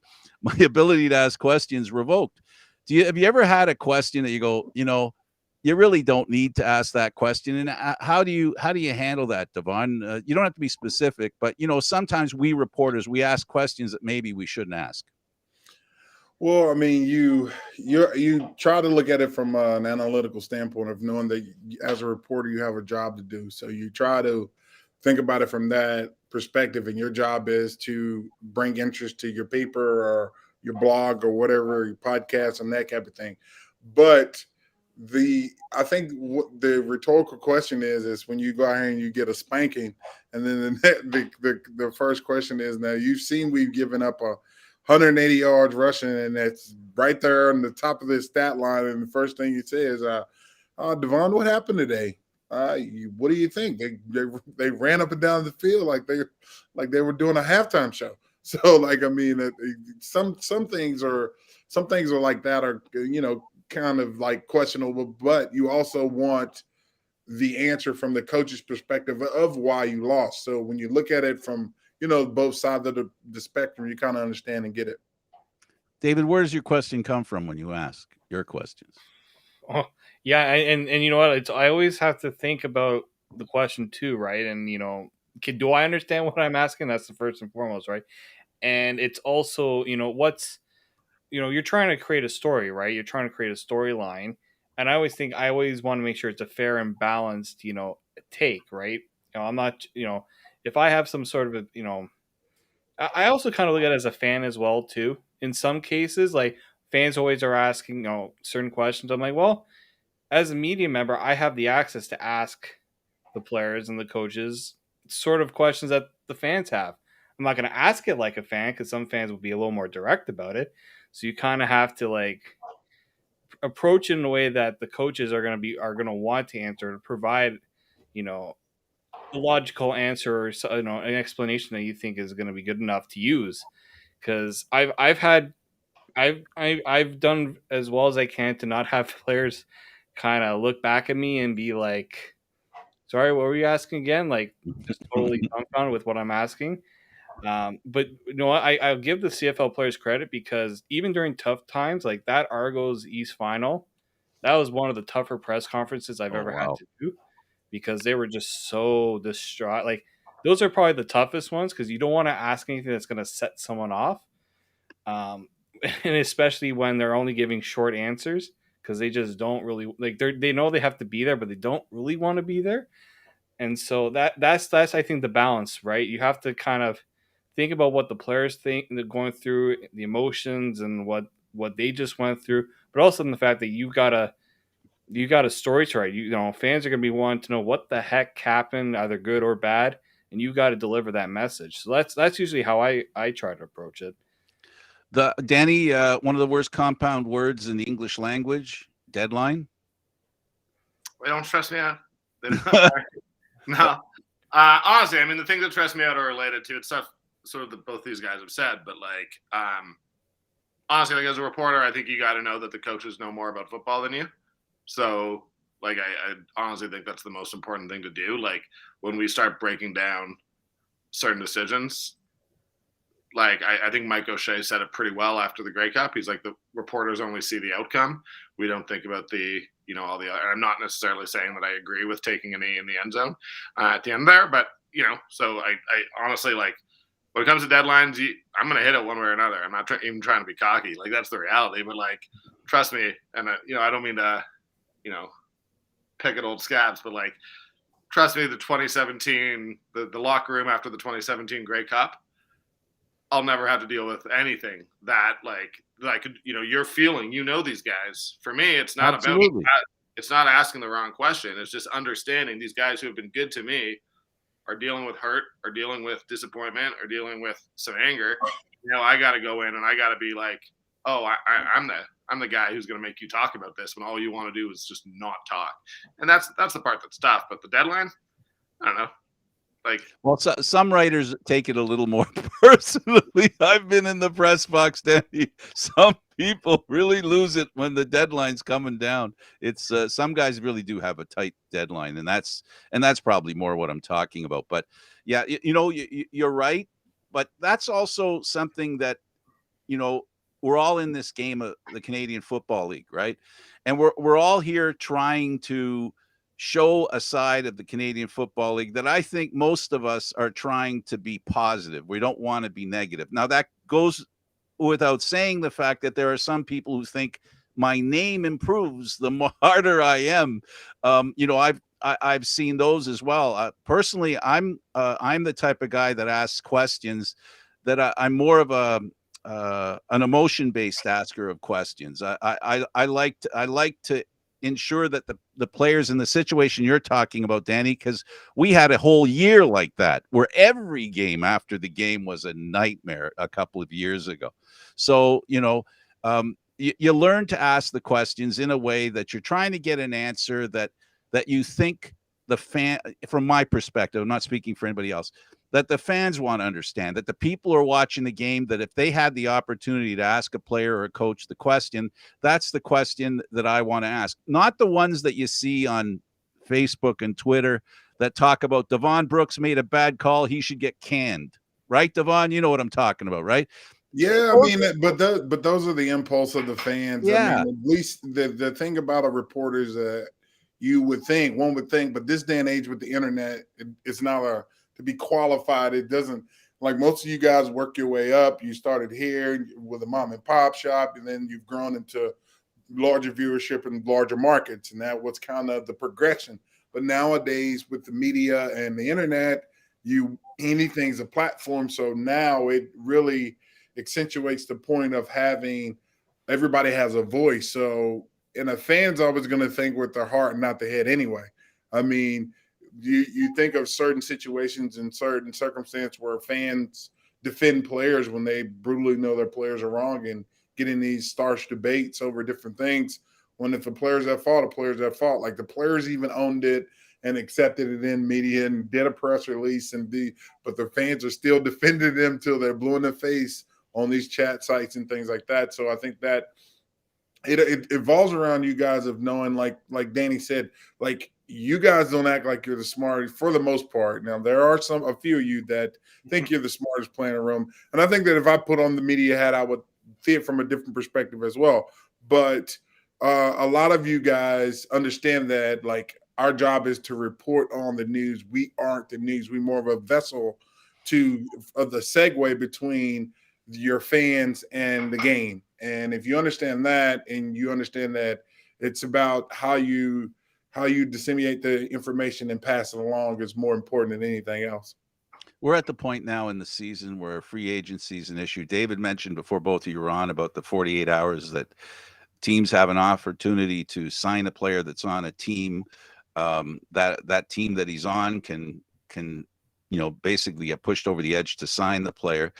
ability to ask questions revoked. Have you ever had a question that you go, you really don't need to ask that question? And how do you handle that, Devon? You don't have to be specific, but sometimes we reporters, we ask questions that maybe we shouldn't ask. Well, I mean, you try to look at it from an analytical standpoint of knowing that as a reporter you have a job to do. So you try to think about it from that perspective, and your job is to bring interest to your paper or your blog or whatever, your podcast and that type of thing. But I think what the rhetorical question is when you go out here and you get a spanking, and then the first question is, now you've seen we've given up 180 yards rushing, and that's right there on the top of the stat line. And the first thing you say is, Devon, what happened today? What do you think? They ran up and down the field like they were doing a halftime show. So, like, I mean, some things are like that are kind of like questionable, but you also want the answer from the coach's perspective of why you lost. So when you look at it from both sides of the spectrum, you kind of understand and get it. David, where does your question come from when you ask your questions? Oh, yeah, and you know what? I always have to think about the question too, right? And do I understand what I'm asking? That's the first and foremost, right? And it's also, you're trying to create a story, right? You're trying to create a storyline, and I always want to make sure it's a fair and balanced, take, right? I'm not, if I have some sort of I also kind of look at it as a fan as well too. In some cases, like fans always are asking, certain questions. I'm like, well, as a media member, I have the access to ask the players and the coaches sort of questions that the fans have. I'm not going to ask it like a fan because some fans will be a little more direct about it. So you kind of have to like approach it in a way that the coaches are going to want to answer to provide, a logical answer or an explanation that you think is going to be good enough to use. Because I've done as well as I can to not have players kind of look back at me and be like, sorry, what were you asking again? Like just totally dumbfounded with what I'm asking. But I'll give the CFL players credit because even during tough times like that Argos East final, that was one of the tougher press conferences I've ever had to do because they were just so distraught. Like those are probably the toughest ones because you don't want to ask anything that's going to set someone off. And especially when they're only giving short answers because they just don't really like. They know they have to be there, but they don't really want to be there. And so that's I think the balance, right? You have to kind of think about what the players think they're going through, the emotions, and what they just went through, but also in the fact that you got a story to write. You know, fans are going to be wanting to know what the heck happened, either good or bad, and you got to deliver that message. So that's usually how I try to approach it. Danny, one of the worst compound words in the English language, deadline. They don't stress me out. No. Honestly, I mean, the things that stress me out are related to it's stuff sort of that both these guys have said, but like, honestly, like as a reporter, I think you got to know that the coaches know more about football than you. So, like, I honestly think that's the most important thing to do. Like, when we start breaking down certain decisions, like, I think Mike O'Shea said it pretty well after the Grey Cup. He's like, the reporters only see the outcome. We don't think about the, you know, all the other. I'm not necessarily saying that I agree with taking a knee in the end zone at the end there, but, you know, so I honestly, like, when it comes to deadlines, I'm going to hit it one way or another. I'm not even trying to be cocky. Like, that's the reality. But, like, trust me, and, you know, I don't mean to, you know, pick at old scabs, but, like, trust me, the 2017, the locker room after the 2017 Grey Cup, I'll never have to deal with anything that, like, that I could, you know, you're feeling, you know, these guys. For me, it's not Absolutely. about, it's not asking the wrong question. It's just understanding these guys who have been good to me are dealing with hurt, are dealing with disappointment, are dealing with some anger. You know, I got to go in and I got to be like, oh, I'm the guy who's going to make you talk about this when all you want to do is just not talk. And that's the part that's tough. But the deadline, I don't know. Like, well, some writers take it a little more personally. I've been in the press box, Danny. Some people really lose it when the deadline's coming down. It's some guys really do have a tight deadline, and that's probably more what I'm talking about. But yeah, you know, you're right. But that's also something that, you know, we're all in this game of the Canadian Football League, right? And we're all here trying to show a side of the Canadian Football League that I think most of us are trying to be positive. We don't want to be negative. Now, that goes without saying the fact that there are some people who think my name improves the harder I am. You know, I've seen those as well. Personally, I'm the type of guy that asks questions that I'm more of an emotion-based asker of questions. I like to ensure that the players in the situation you're talking about, Danny, because we had a whole year like that where every game after the game was a nightmare a couple of years ago. So, you know, you learn to ask the questions in a way that you're trying to get an answer that you think the fan, from my perspective, I'm not speaking for anybody else, that the fans want to understand, that the people who are watching the game, that if they had the opportunity to ask a player or a coach the question, that's the question that I want to ask. Not the ones that you see on Facebook and Twitter that talk about Devon Brooks made a bad call, he should get canned. Right, Devon? You know what I'm talking about, right? Yeah, I mean, but those are the impulse of the fans. Yeah. I mean, at least the thing about a reporter is that one would think, but this day and age with the internet, it's not to be qualified. It doesn't, like most of you guys work your way up. You started here with a mom and pop shop, and then you've grown into larger viewership and larger markets. And that was kind of the progression. But nowadays with the media and the internet, anything's a platform. So now it really accentuates the point of having everybody has a voice. So, and a fan's always going to think with their heart and not the head anyway. I mean, you think of certain situations and certain circumstances where fans defend players when they brutally know their players are wrong and get in these starch debates over different things. When if the player's at fault, the player's at fault. Like the players even owned it and accepted it in media and did a press release but the fans are still defending them till they're blue in the face on these chat sites and things like that. So I think that it evolves around you guys of knowing, like Danny said, like you guys don't act like you're the smartest for the most part. Now there are a few of you that think you're the smartest player in the room, and I think that if I put on the media hat, I would see it from a different perspective as well. But a lot of you guys understand that, like, our job is to report on the news. We aren't the news. We're more of a vessel the segue between your fans and the game. And if you understand that, and you understand that It's about how you disseminate the information and pass it along is more important than anything else. We're at the point now in the season where free agency is an issue. David mentioned before both of you were on about the 48 hours that teams have an opportunity to sign a player that's on a team. That team that he's on can basically get pushed over the edge to sign the player.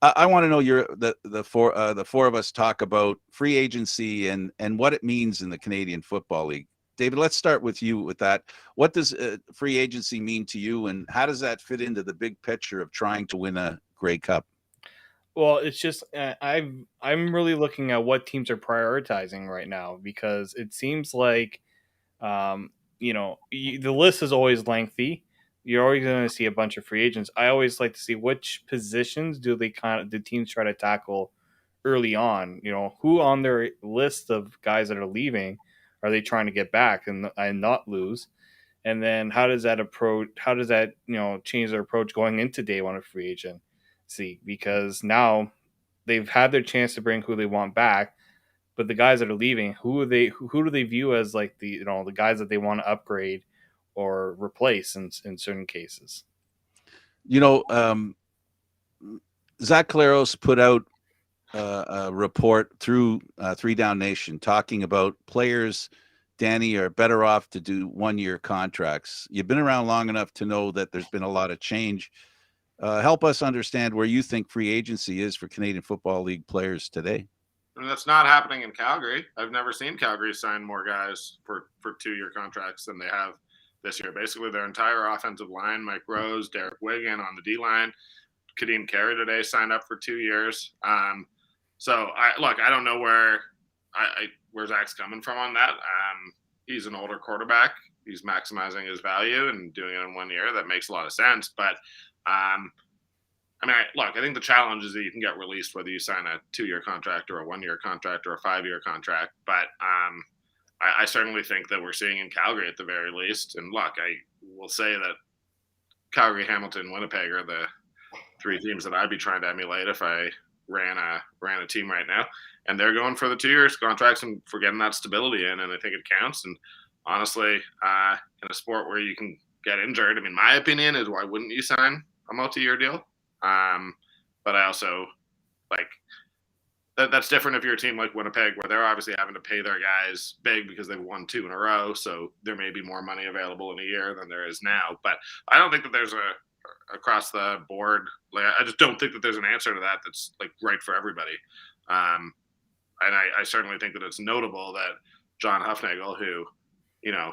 I want to know the four of us talk about free agency and what it means in the Canadian Football League. David, let's start with you with that. What does free agency mean to you, and how does that fit into the big picture of trying to win a Grey Cup? Well, it's just I'm really looking at what teams are prioritizing right now, because it seems like the list is always lengthy. You're always going to see a bunch of free agents. I always like to see which positions do the teams try to tackle early on. Who on their list of guys that are leaving are they trying to get back and not lose? And then how does that change their approach going into day one of free agency? Because now they've had their chance to bring who they want back, but the guys that are leaving, who do they view as like the guys that they want to upgrade or replace in certain cases? Zach Claros put out a report through Three Down Nation talking about players, Danny, are better off to do 1-year contracts. You've been around long enough to know that there's been a lot of change. Help us understand where you think free agency is for Canadian Football League players today. And that's not happening in Calgary. I've never seen Calgary sign more guys for 2-year contracts than they have this year. Basically, their entire offensive line, Mike Rose, Derek Wigan on the D-line, Kadeem Carey today signed up for 2 years. So I don't know where Zach's coming from on that. He's an older quarterback. He's maximizing his value and doing it in 1 year. That makes a lot of sense. But I think the challenge is that you can get released whether you sign a 2-year contract or a 1-year contract or a 5-year contract. But I certainly think that we're seeing in Calgary at the very least. And I will say that Calgary, Hamilton, Winnipeg are the 3 teams that I'd be trying to emulate if I ran a team right now. And they're going for the 2 years contracts and for getting that stability in. And I think it counts. And honestly, in a sport where you can get injured, my opinion is, why wouldn't you sign a multi-year deal? But I also that's different if you're a team like Winnipeg, where they're obviously having to pay their guys big because they've won 2 in a row. So there may be more money available in a year than there is now. But I don't think that there's across the board. I just don't think that there's an answer to that that's right for everybody. And I certainly think that it's notable that John Huffnagel, who,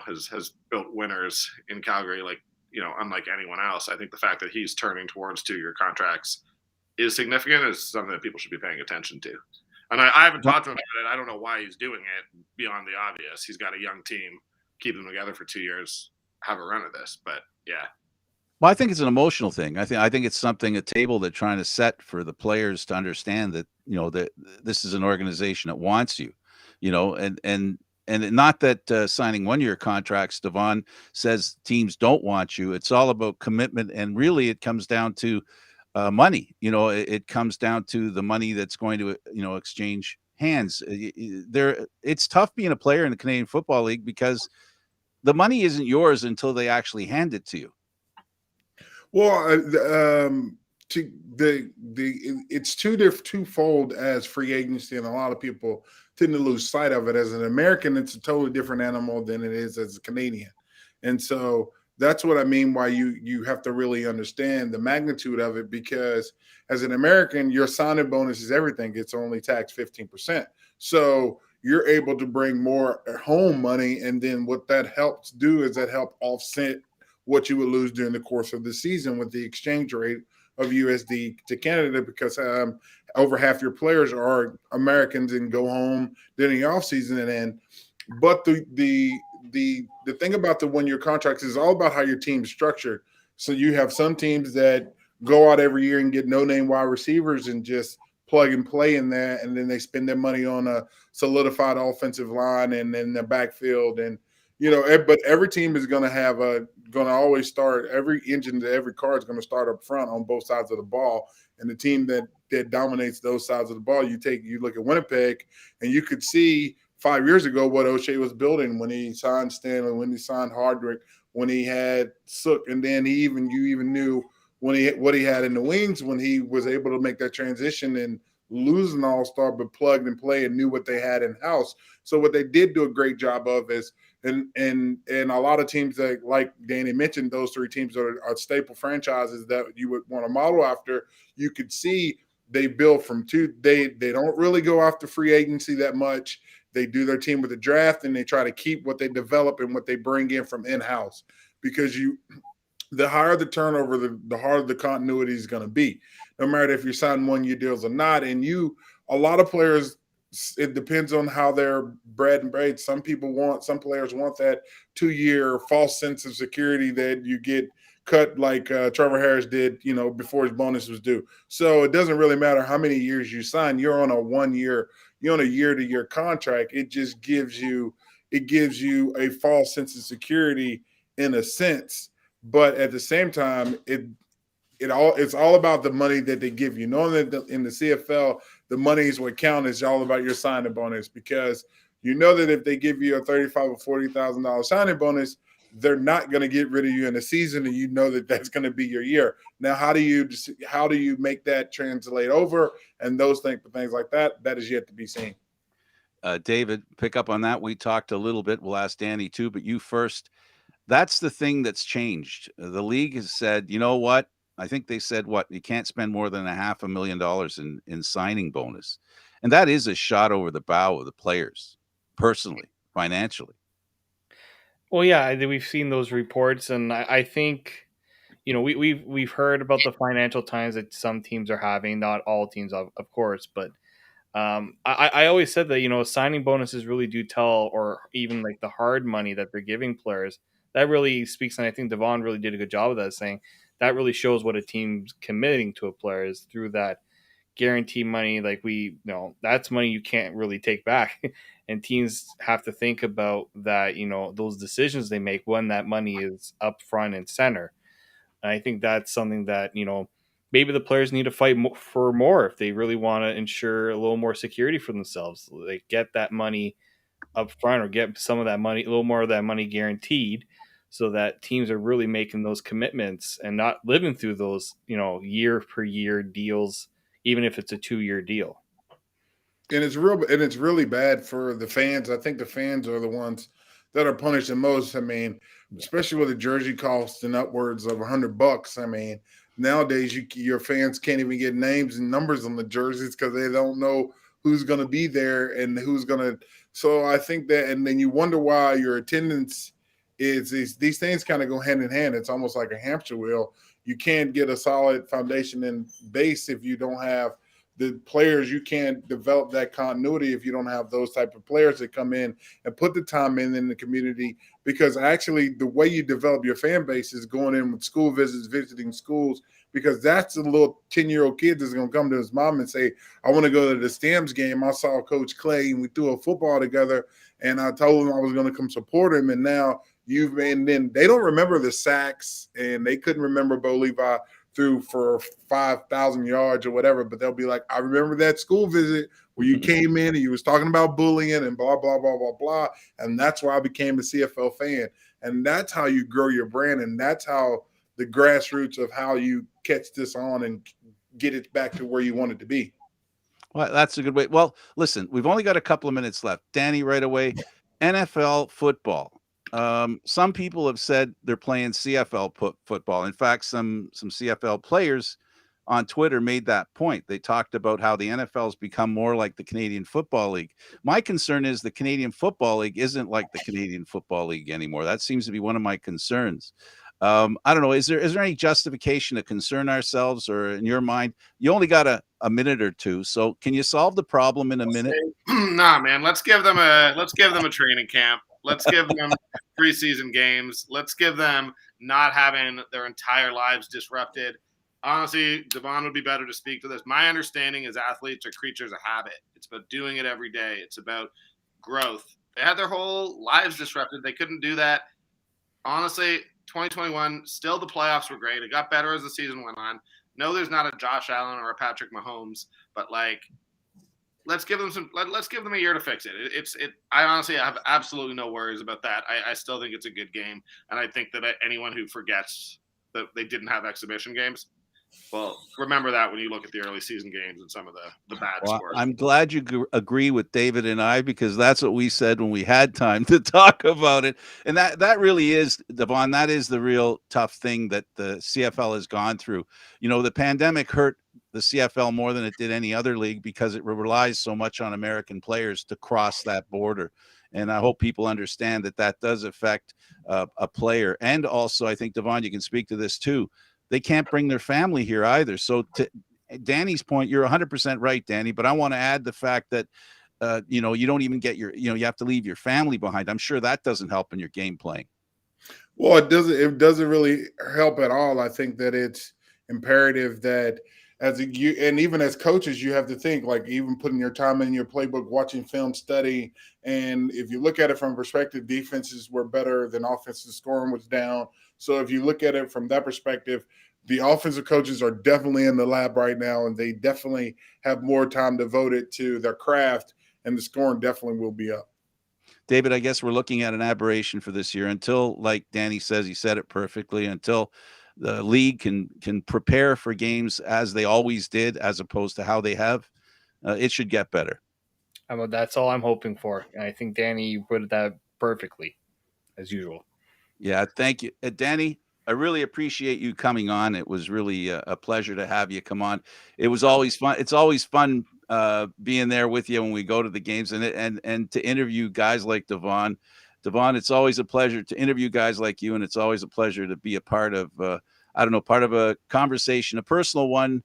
has built winners in Calgary, unlike anyone else, I think the fact that he's turning towards 2-year contracts is significant, is something that people should be paying attention to. And I haven't talked to him about it. I don't know why he's doing it beyond the obvious. He's got a young team, keep them together for 2 years, have a run at this. But yeah. Well, I think it's an emotional thing. I think it's a table they're trying to set for the players to understand that, that this is an organization that wants you, and not that signing 1-year contracts, Devon says teams don't want you. It's all about commitment. And really it comes down to money. It comes down to the money that's going to, exchange hands. It's tough being a player in the Canadian Football League because the money isn't yours until they actually hand it to you. Well, it's twofold as free agency, and a lot of people tend to lose sight of it. As an American, it's a totally different animal than it is as a Canadian, and so that's what I mean. Why you have to really understand the magnitude of it, because as an American, your signing bonus is everything. It's only taxed 15%, so you're able to bring more home money, and then what that helps do is that help offset what you would lose during the course of the season with the exchange rate of USD to Canada, because over half your players are Americans and go home during the offseason. But the thing about the 1-year contracts is all about how your team's structured. So you have some teams that go out every year and get no-name wide receivers and just plug and play in there, and then they spend their money on a solidified offensive line and then the backfield. And but every team is going to always start. Every engine to every car is going to start up front on both sides of the ball. And the team that dominates those sides of the ball, you look at Winnipeg, and you could see 5 years ago what O'Shea was building when he signed Stanley, when he signed Hardrick, when he had Sook, and then you even knew what he had in the wings when he was able to make that transition and lose an all-star, but plugged and play and knew what they had in house. So what they did do a great job of is, and a lot of teams that, like Danny mentioned, those three teams are staple franchises that you would want to model after. You could see they build from two. They don't really go after free agency that much. They do their team with the draft, and they try to keep what they develop and what they bring in from in-house, because the higher the turnover, the harder the continuity is going to be, no matter if you're signing 1-year deals or not. And a lot of players, it depends on how they're bred and bred. Some players want that 2-year false sense of security that you get cut like Trevor Harris did, before his bonus was due. So it doesn't really matter how many years you sign. You're on a year-to-year contract. It just gives you a false sense of security in a sense. But at the same time, it's all about the money that they give you. Knowing that in the CFL, the money is what counts. It's all about your signing bonus, because you know that if they give you a $35,000 or $40,000 signing bonus, they're not going to get rid of you in a season, and you know that that's going to be your year. Now, how do you make that translate over, and those things like that? That is yet to be seen. David, pick up on that. We talked a little bit. We'll ask Danny too, but you first. That's the thing that's changed. The league has said, you know what? I think they said, you can't spend more than $500,000 in signing bonus. And that is a shot over the bow of the players, personally, financially. Well, yeah, we've seen those reports, and I think, we've heard about the financial times that some teams are having. Not all teams, of course, but I always said that, signing bonuses really do tell, or even like the hard money that they're giving players, that really speaks. And I think Devon really did a good job of that, saying that really shows what a team's committing to a player is through that guarantee money. Like that's money you can't really take back. And teams have to think about that, those decisions they make when that money is up front and center. And I think that's something that, maybe the players need to fight for more if they really want to ensure a little more security for themselves. They get that money up front, or get some of that money, a little more of that money guaranteed, so that teams are really making those commitments and not living through those, year per year deals, even if it's a 2-year deal. And it's really bad for the fans. I think the fans are the ones that are punished the most. I mean, especially with the jersey costing upwards of $100. I mean, nowadays your fans can't even get names and numbers on the jerseys because they don't know who's going to be there and who's going to. So I think that, and then you wonder why your attendance is these things kind of go hand in hand. It's almost like a hamster wheel. You can't get a solid foundation and base if you don't have the players. You can't develop that continuity if you don't have those type of players that come in and put the time in the community. Because actually the way you develop your fan base is going in with school visits, visiting schools, because that's a little 10-year-old kid that's going to come to his mom and say, I want to go to the Stamps game. I saw Coach Clay and we threw a football together, and I told him I was going to come support him. And now and then they don't remember the sacks, and they couldn't remember Bo Levi threw for 5,000 yards or whatever, but they'll be like, I remember that school visit where you came in and you was talking about bullying and blah, blah, blah, blah, blah. And that's why I became a CFL fan. And that's how you grow your brand. And that's how the grassroots of how you catch this on and get it back to where you want it to be. Well, that's a good way. Well, listen, we've only got a couple of minutes left. Danny, right away, NFL football. Some people have said they're playing CFL football. In fact, some CFL players on Twitter made that point. They talked about how the NFL has become more like the Canadian Football League. My concern is the Canadian Football League isn't like the Canadian Football League anymore. That seems to be one of my concerns. I don't know. Is there any justification to concern ourselves, or in your mind, you only got a minute or two? So can you solve the problem in a minute? Nah, man. Let's give them a training camp. Let's give them preseason games. Let's give them not having their entire lives disrupted. Honestly, Devon would be better to speak to this. My understanding is athletes are creatures of habit. It's about doing it every day. It's about growth. They had their whole lives disrupted. They couldn't do that. Honestly, 2021, still the playoffs were great. It got better as the season went on. No, there's not a Josh Allen or a Patrick Mahomes, but let's give them let's give them a year to fix it. I honestly have absolutely no worries about that. I still think it's a good game, and I think that anyone who forgets that they didn't have exhibition games, well, remember that when you look at the early season games and some of the bad scores. I'm glad you agree with David and I, because that's what we said when we had time to talk about it. And that really is, Devon, that is the real tough thing that the CFL has gone through. You know, the pandemic hurt the CFL more than it did any other league because it relies so much on American players to cross that border. And I hope people understand that does affect a player. And also, I think, Devon, you can speak to this too. They can't bring their family here either. So to Danny's point, you're 100% right, Danny, but I want to add the fact that, you don't even get you have to leave your family behind. I'm sure that doesn't help in your game playing. Well, it doesn't really help at all. I think that it's imperative that and even as coaches, you have to think, like, even putting your time in your playbook, watching film, study. And if you look at it from perspective, defenses were better than offenses, scoring was down. So if you look at it from that perspective, the offensive coaches are definitely in the lab right now, and they definitely have more time devoted to their craft, and the scoring definitely will be up. David, I guess we're looking at an aberration for this year until, like Danny says, he said it perfectly, until the league can prepare for games as they always did, as opposed to how they have. It should get better. That's all I'm hoping for. And I think Danny put that perfectly, as usual. Yeah, thank you. Danny, I really appreciate you coming on. It was really a pleasure to have you come on. It was always fun. It's always fun being there with you when we go to the games and to interview guys like Devon. Devon, it's always a pleasure to interview guys like you, and it's always a pleasure to be a part of, part of a conversation, a personal one.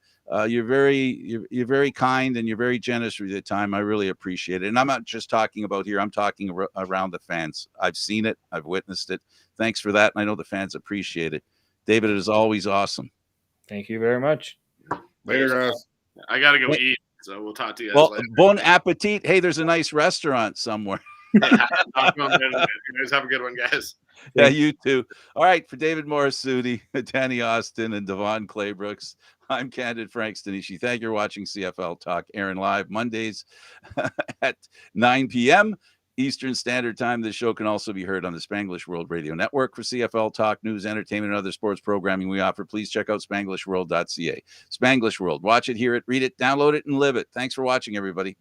You're very kind, and you're very generous with your time. I really appreciate it. And I'm not just talking about here. I'm talking around the fans. I've seen it. I've witnessed it. Thanks for that. And I know the fans appreciate it. David, it is always awesome. Thank you very much. Later, guys. I got to go eat, so we'll talk to you guys later. Bon appetit. Hey, there's a nice restaurant somewhere. You guys have a good one, guys. Yeah, you too. All right, for David Morisuti, Danny Austin, and Devon Claybrooks, I'm Candid Frankston Ishii. Thank you for watching CFL Talk, airing live Mondays at 9 p.m. Eastern Standard Time. This show can also be heard on the Spanglish World Radio Network. For CFL Talk, news, entertainment, and other sports programming we offer, please check out spanglishworld.ca. Spanglish World. Watch it, hear it, read it, download it, and live it. Thanks for watching, everybody.